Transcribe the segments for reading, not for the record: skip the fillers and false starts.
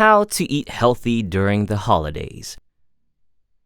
How to eat healthy during the holidays.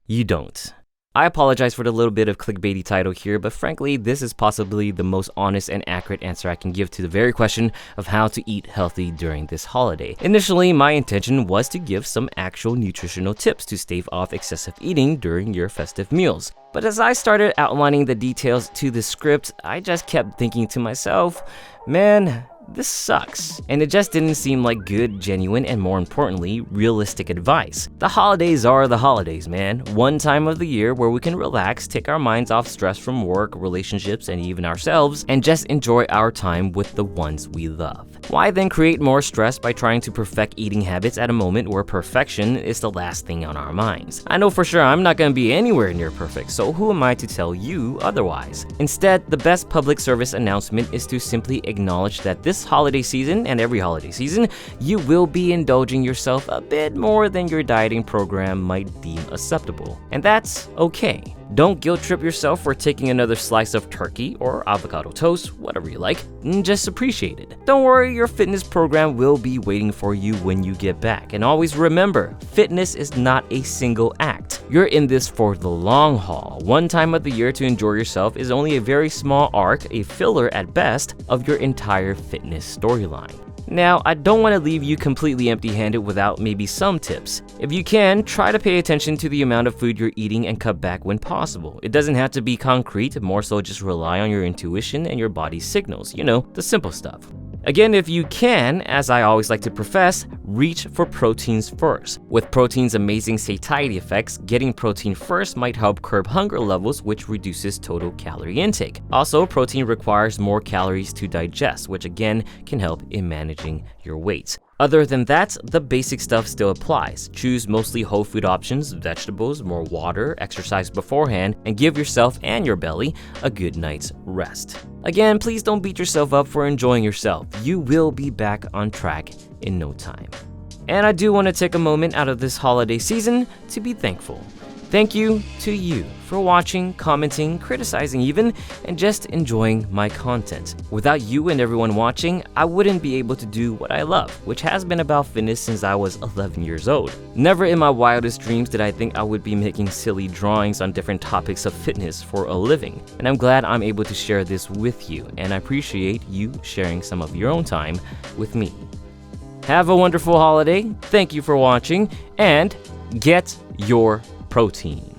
You don't. I apologize for the little bit of clickbaity title here, but frankly, this is possibly the most honest and accurate answer I can give to the very question of how to eat healthy during this holiday. Initially, my intention was to give some actual nutritional tips to stave off excessive eating during your festive meals. But as I started outlining the details to the script, I just kept thinking to myself, man, this sucks. And it just didn't seem like good, genuine, and more importantly, realistic advice. The holidays are the holidays, man. One time of the year where we can relax, take our minds off stress from work, relationships, and even ourselves, and just enjoy our time with the ones we love. Why then create more stress by trying to perfect eating habits at a moment where perfection is the last thing on our minds? I know for sure I'm not gonna be anywhere near perfect, so who am I to tell you otherwise? Instead, the best public service announcement is to simply acknowledge that this holiday season and every holiday season, you will be indulging yourself a bit more than your dieting program might deem acceptable. And that's okay. Don't guilt trip yourself for taking another slice of turkey or avocado toast, whatever you like, and just appreciate it. Don't worry, your fitness program will be waiting for you when you get back. And always remember, fitness is not a single act. You're in this for the long haul. One time of the year to enjoy yourself is only a very small arc, a filler at best, of your entire fitness storyline. Now, I don't want to leave you completely empty-handed without maybe some tips. If you can, try to pay attention to the amount of food you're eating and cut back when possible. It doesn't have to be concrete, more so just rely on your intuition and your body's signals, the simple stuff. Again, if you can, as I always like to profess, reach for proteins first. With protein's amazing satiety effects, getting protein first might help curb hunger levels, which reduces total calorie intake. Also, protein requires more calories to digest, which again can help in managing your weight. Other than that, the basic stuff still applies. Choose mostly whole food options, vegetables, more water, exercise beforehand, and give yourself and your belly a good night's rest. Again, please don't beat yourself up for enjoying yourself. You will be back on track in no time. And I do want to take a moment out of this holiday season to be thankful. Thank you to you for watching, commenting, criticizing even, and just enjoying my content. Without you and everyone watching, I wouldn't be able to do what I love, which has been about fitness since I was 11 years old. Never in my wildest dreams did I think I would be making silly drawings on different topics of fitness for a living. And I'm glad I'm able to share this with you, and I appreciate you sharing some of your own time with me. Have a wonderful holiday, thank you for watching, and get your protein.